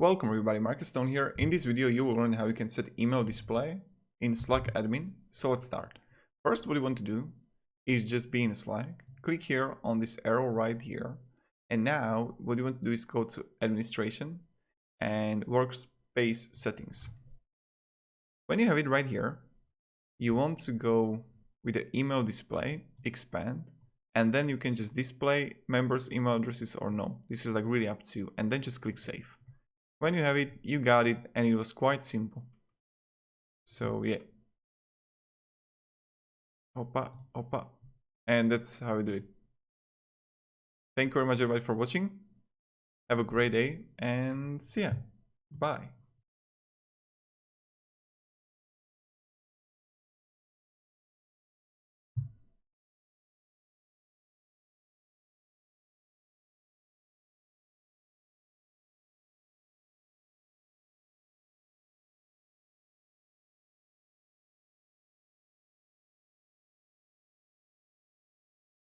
Welcome everybody, Marcus Stone here. In this video you will learn how you can set email display in Slack admin. So let's start. First, what you want to do is just be in Slack. Click here on this arrow right here. And now what you want to do is go to administration and workspace settings. When you have it right here, you want to go with the email display, expand, and then you can just display members' email addresses or no. This is like really up to you, and then just click save. When you have it, you got it, and it was quite simple. So yeah. Opa, opa. And that's how we do it. Thank you very much everybody for watching. Have a great day and see ya. Bye.